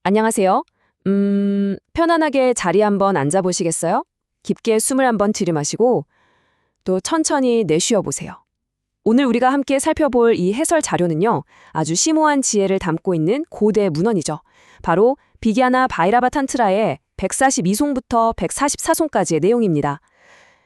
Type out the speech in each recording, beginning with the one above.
안녕하세요. 편안하게 자리에 한번 앉아보시겠어요? 깊게 숨을 한번 들이마시고 또 천천히 내쉬어 보세요. 오늘 우리가 함께 살펴볼 이 해설 자료는요, 아주 심오한 지혜를 담고 있는 고대 문헌이죠. 바로 비기아나 바이라바탄트라의 142송부터 144송까지의 내용입니다.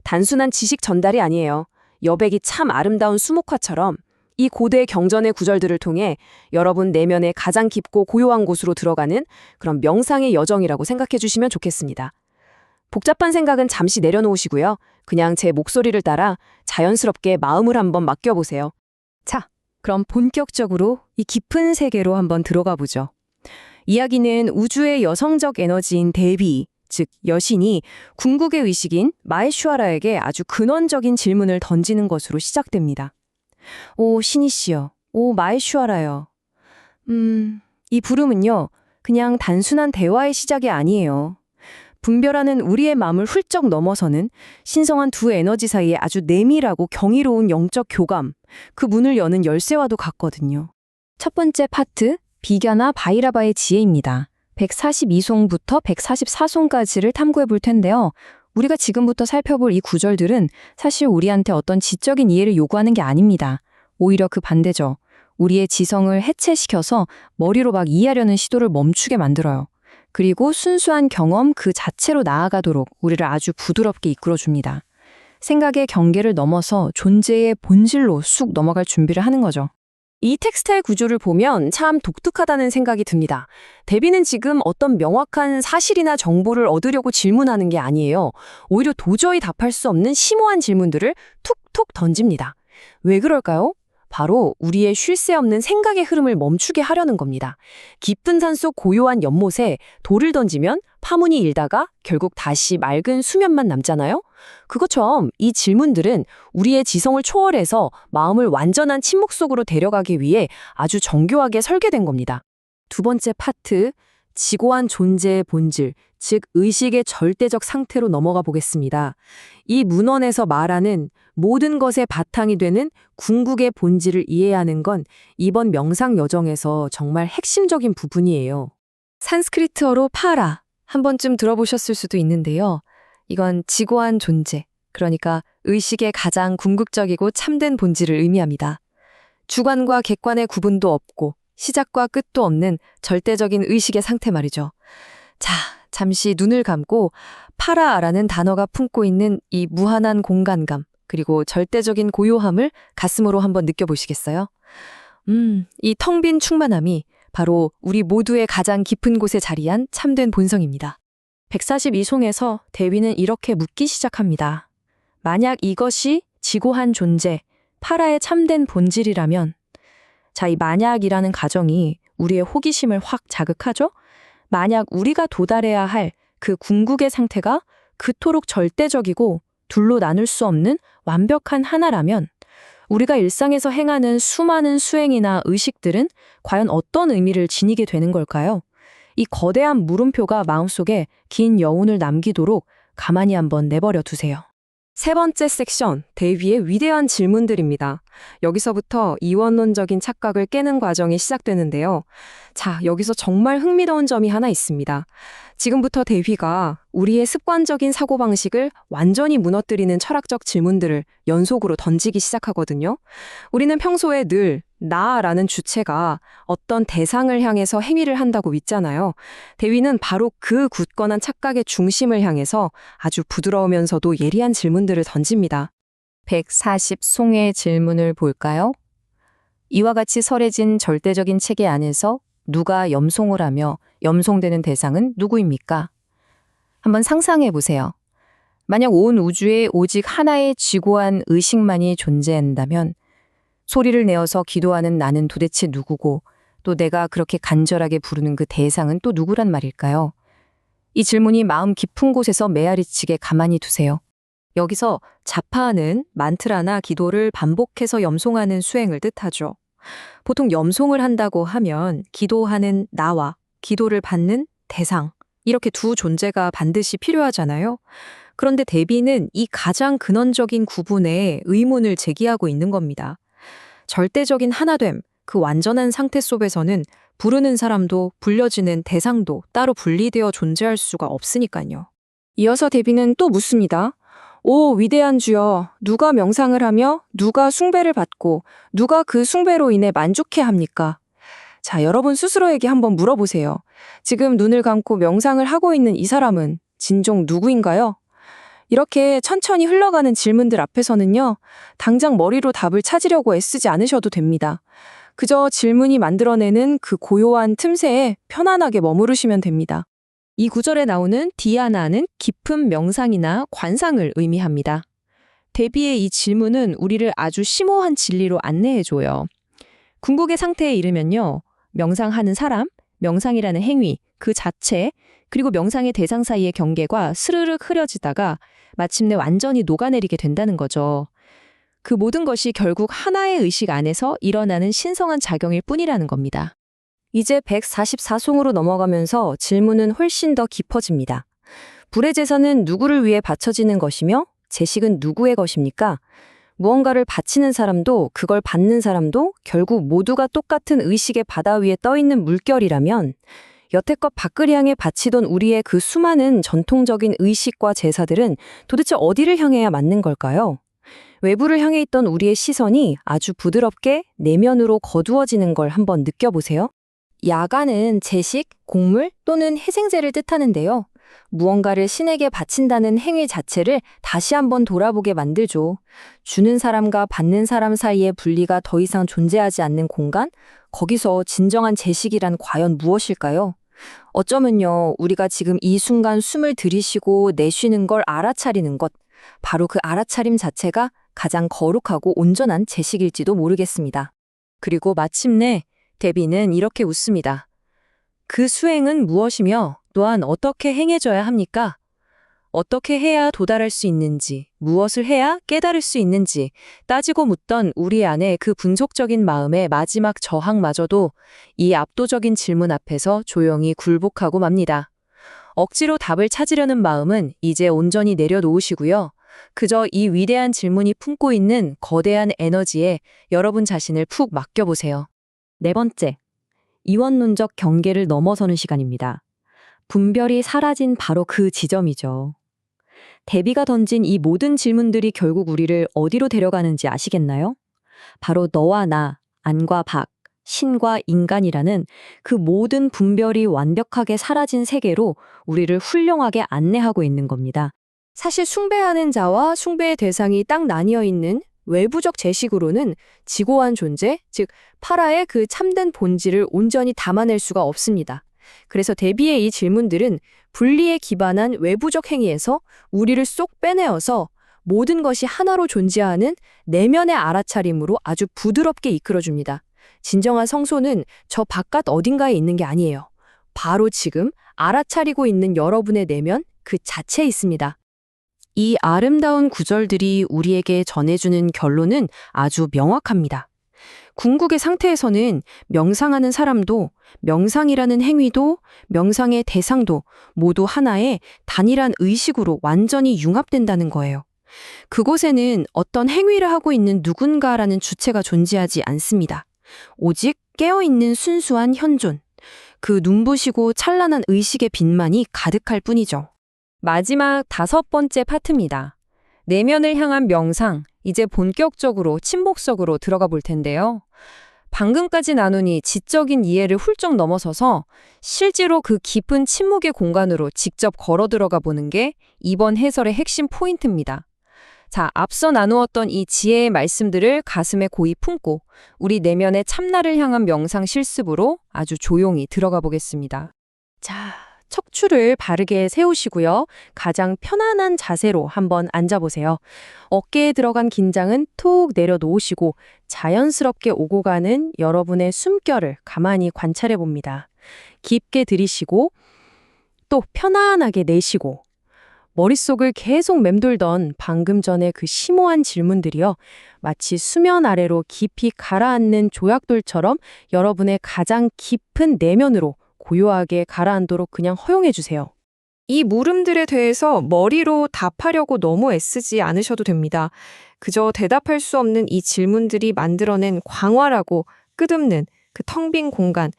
단순한 지식 전달이 아니에요. 여백이 참 아름다운 수묵화처럼 이 고대 경전의 구절들을 통해 여러분 내면의 가장 깊고 고요한 곳으로 들어가는 그런 명상의 여정이라고 생각해 주시면 좋겠습니다. 복잡한 생각은 잠시 내려놓으시고요. 그냥 제 목소리를 따라 자연스럽게 마음을 한번 맡겨보세요. 자, 그럼 본격적으로 이 깊은 세계로 한번 들어가 보죠. 이야기는 우주의 여성적 에너지인 대비, 즉 여신이 궁극의 의식인 마헤슈아라에게 아주 근원적인 질문을 던지는 것으로 시작됩니다. 오, 신이시여. 오, 마헤슈아라여. 이 부름은요, 그냥 단순한 대화의 시작이 아니에요. 분별하는 우리의 마음을 훌쩍 넘어서는 신성한 두 에너지 사이에 아주 내밀하고 경이로운 영적 교감, 그 문을 여는 열쇠와도 같거든요. 첫 번째 파트, 비갸나 바이라바의 지혜입니다. 142송부터 144송까지를 탐구해 볼 텐데요. 우리가 지금부터 살펴볼 이 구절들은 사실 우리한테 어떤 지적인 이해를 요구하는 게 아닙니다. 오히려 그 반대죠. 우리의 지성을 해체시켜서 머리로 막 이해하려는 시도를 멈추게 만들어요. 그리고 순수한 경험 그 자체로 나아가도록 우리를 아주 부드럽게 이끌어줍니다. 생각의 경계를 넘어서 존재의 본질로 쑥 넘어갈 준비를 하는 거죠. 이 텍스트의 구조를 보면 참 독특하다는 생각이 듭니다. 데비는 지금 어떤 명확한 사실이나 정보를 얻으려고 질문하는 게 아니에요. 오히려 도저히 답할 수 없는 심오한 질문들을 툭툭 던집니다. 왜 그럴까요? 바로 우리의 쉴 새 없는 생각의 흐름을 멈추게 하려는 겁니다. 깊은 산속 고요한 연못에 돌을 던지면 파문이 일다가 결국 다시 맑은 수면만 남잖아요? 그것처럼 이 질문들은 우리의 지성을 초월해서 마음을 완전한 침묵 속으로 데려가기 위해 아주 정교하게 설계된 겁니다. 두 번째 파트, 지고한 존재의 본질, 즉 의식의 절대적 상태로 넘어가 보겠습니다. 이 문헌에서 말하는 모든 것의 바탕이 되는 궁극의 본질을 이해하는 건 이번 명상 여정에서 정말 핵심적인 부분이에요. 산스크리트어로 파라, 한 번쯤 들어보셨을 수도 있는데요. 이건 지고한 존재, 그러니까 의식의 가장 궁극적이고 참된 본질을 의미합니다. 주관과 객관의 구분도 없고 시작과 끝도 없는 절대적인 의식의 상태 말이죠. 자, 잠시 눈을 감고 파라라는 단어가 품고 있는 이 무한한 공간감, 그리고 절대적인 고요함을 가슴으로 한번 느껴보시겠어요? 이 텅 빈 충만함이 바로 우리 모두의 가장 깊은 곳에 자리한 참된 본성입니다. 142송에서 대위는 이렇게 묻기 시작합니다. 만약 이것이 지고한 존재, 파라의 참된 본질이라면, 자, 이 만약이라는 가정이 우리의 호기심을 확 자극하죠? 만약 우리가 도달해야 할 그 궁극의 상태가 그토록 절대적이고 둘로 나눌 수 없는 완벽한 하나라면 우리가 일상에서 행하는 수많은 수행이나 의식들은 과연 어떤 의미를 지니게 되는 걸까요? 이 거대한 물음표가 마음속에 긴 여운을 남기도록 가만히 한번 내버려 두세요. 세 번째 섹션, 대위의 위대한 질문들입니다. 여기서부터 이원론적인 착각을 깨는 과정이 시작되는데요. 자, 여기서 정말 흥미로운 점이 하나 있습니다. 지금부터 대위가 우리의 습관적인 사고방식을 완전히 무너뜨리는 철학적 질문들을 연속으로 던지기 시작하거든요. 우리는 평소에 늘 나라는 주체가 어떤 대상을 향해서 행위를 한다고 믿잖아요. 대위는 바로 그 굳건한 착각의 중심을 향해서 아주 부드러우면서도 예리한 질문들을 던집니다. 140송의 질문을 볼까요? 이와 같이 설해진 절대적인 체계 안에서 누가 염송을 하며 염송되는 대상은 누구입니까? 한번 상상해 보세요. 만약 온 우주에 오직 하나의 지고한 의식만이 존재한다면 소리를 내어서 기도하는 나는 도대체 누구고 또 내가 그렇게 간절하게 부르는 그 대상은 또 누구란 말일까요? 이 질문이 마음 깊은 곳에서 메아리치게 가만히 두세요. 여기서 자파는 만트라나 기도를 반복해서 염송하는 수행을 뜻하죠. 보통 염송을 한다고 하면 기도하는 나와 기도를 받는 대상, 이렇게 두 존재가 반드시 필요하잖아요. 그런데 대비는 이 가장 근원적인 구분에 의문을 제기하고 있는 겁니다. 절대적인 하나됨, 그 완전한 상태 속에서는 부르는 사람도 불려지는 대상도 따로 분리되어 존재할 수가 없으니까요. 이어서 대비는 또 묻습니다. 오 위대한 주여, 누가 명상을 하며 누가 숭배를 받고 누가 그 숭배로 인해 만족해 합니까? 자, 여러분 스스로에게 한번 물어보세요. 지금 눈을 감고 명상을 하고 있는 이 사람은 진정 누구인가요? 이렇게 천천히 흘러가는 질문들 앞에서는요, 당장 머리로 답을 찾으려고 애쓰지 않으셔도 됩니다. 그저 질문이 만들어내는 그 고요한 틈새에 편안하게 머무르시면 됩니다. 이 구절에 나오는 디아나는 깊은 명상이나 관상을 의미합니다. 대비의 이 질문은 우리를 아주 심오한 진리로 안내해줘요. 궁극의 상태에 이르면요, 명상하는 사람, 명상이라는 행위, 그 자체, 그리고 명상의 대상 사이의 경계가 스르륵 흐려지다가 마침내 완전히 녹아내리게 된다는 거죠. 그 모든 것이 결국 하나의 의식 안에서 일어나는 신성한 작용일 뿐이라는 겁니다. 이제 144송으로 넘어가면서 질문은 훨씬 더 깊어집니다. 불의 제사는 누구를 위해 바쳐지는 것이며 제식은 누구의 것입니까? 무언가를 바치는 사람도 그걸 받는 사람도 결국 모두가 똑같은 의식의 바다 위에 떠있는 물결이라면 여태껏 밖을 향해 바치던 우리의 그 수많은 전통적인 의식과 제사들은 도대체 어디를 향해야 맞는 걸까요? 외부를 향해 있던 우리의 시선이 아주 부드럽게 내면으로 거두어지는 걸 한번 느껴보세요. 야간은 제식, 곡물 또는 해생제를 뜻하는데요. 무언가를 신에게 바친다는 행위 자체를 다시 한번 돌아보게 만들죠. 주는 사람과 받는 사람 사이의 분리가 더 이상 존재하지 않는 공간? 거기서 진정한 제식이란 과연 무엇일까요? 어쩌면요, 우리가 지금 이 순간 숨을 들이쉬고 내쉬는 걸 알아차리는 것, 바로 그 알아차림 자체가 가장 거룩하고 온전한 제식일지도 모르겠습니다. 그리고 마침내 대비는 이렇게 웃습니다. 그 수행은 무엇이며 또한 어떻게 행해져야 합니까? 어떻게 해야 도달할 수 있는지, 무엇을 해야 깨달을 수 있는지 따지고 묻던 우리 안의 그 분속적인 마음의 마지막 저항마저도 이 압도적인 질문 앞에서 조용히 굴복하고 맙니다. 억지로 답을 찾으려는 마음은 이제 온전히 내려놓으시고요. 그저 이 위대한 질문이 품고 있는 거대한 에너지에 여러분 자신을 푹 맡겨보세요. 네 번째, 이원론적 경계를 넘어서는 시간입니다. 분별이 사라진 바로 그 지점이죠. 대비가 던진 이 모든 질문들이 결국 우리를 어디로 데려가는지 아시겠나요? 바로 너와 나, 안과 박, 신과 인간이라는 그 모든 분별이 완벽하게 사라진 세계로 우리를 훌륭하게 안내하고 있는 겁니다. 사실 숭배하는 자와 숭배의 대상이 딱 나뉘어 있는 외부적 제식으로는 지고한 존재, 즉 파라의 그 참된 본질을 온전히 담아낼 수가 없습니다. 그래서 대비의 이 질문들은 분리에 기반한 외부적 행위에서 우리를 쏙 빼내어서 모든 것이 하나로 존재하는 내면의 알아차림으로 아주 부드럽게 이끌어줍니다. 진정한 성소는 저 바깥 어딘가에 있는 게 아니에요. 바로 지금 알아차리고 있는 여러분의 내면 그 자체에 있습니다. 이 아름다운 구절들이 우리에게 전해주는 결론은 아주 명확합니다. 궁극의 상태에서는 명상하는 사람도, 명상이라는 행위도, 명상의 대상도 모두 하나의 단일한 의식으로 완전히 융합된다는 거예요. 그곳에는 어떤 행위를 하고 있는 누군가라는 주체가 존재하지 않습니다. 오직 깨어있는 순수한 현존, 그 눈부시고 찬란한 의식의 빛만이 가득할 뿐이죠. 마지막 5번째 파트입니다. 내면을 향한 명상, 이제 본격적으로 침묵속으로 들어가 볼 텐데요. 방금까지 나누니 지적인 이해를 훌쩍 넘어서서 실제로 그 깊은 침묵의 공간으로 직접 걸어 들어가 보는 게 이번 해설의 핵심 포인트입니다. 자, 앞서 나누었던 이 지혜의 말씀들을 가슴에 고이 품고 우리 내면의 참나를 향한 명상 실습으로 아주 조용히 들어가 보겠습니다. 자, 척추를 바르게 세우시고요. 가장 편안한 자세로 한번 앉아보세요. 어깨에 들어간 긴장은 툭 내려놓으시고 자연스럽게 오고 가는 여러분의 숨결을 가만히 관찰해 봅니다. 깊게 들이쉬고 또 편안하게 내쉬고 머릿속을 계속 맴돌던 방금 전에 그 심오한 질문들이요. 마치 수면 아래로 깊이 가라앉는 조약돌처럼 여러분의 가장 깊은 내면으로 고요하게 가라앉도록 그냥 허용해 주세요. 이 물음들에 대해서 머리로 답하려고 너무 애쓰지 않으셔도 됩니다. 그저 대답할 수 없는 이 질문들이 만들어낸 광활하고 끝없는 그 텅 빈 공간,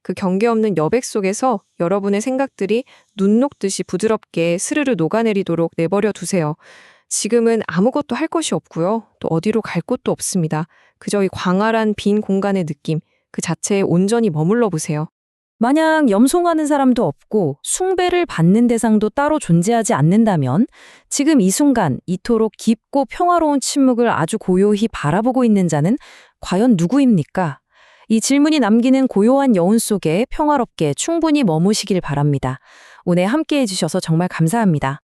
그 경계 없는 여백 속에서 여러분의 생각들이 눈 녹듯이 부드럽게 스르르 녹아내리도록 내버려 두세요. 지금은 아무것도 할 것이 없고요. 또 어디로 갈 곳도 없습니다. 그저 이 광활한 빈 공간의 느낌, 그 자체에 온전히 머물러 보세요. 만약 염송하는 사람도 없고 숭배를 받는 대상도 따로 존재하지 않는다면 지금 이 순간 이토록 깊고 평화로운 침묵을 아주 고요히 바라보고 있는 자는 과연 누구입니까? 이 질문이 남기는 고요한 여운 속에 평화롭게 충분히 머무시길 바랍니다. 오늘 함께 해주셔서 정말 감사합니다.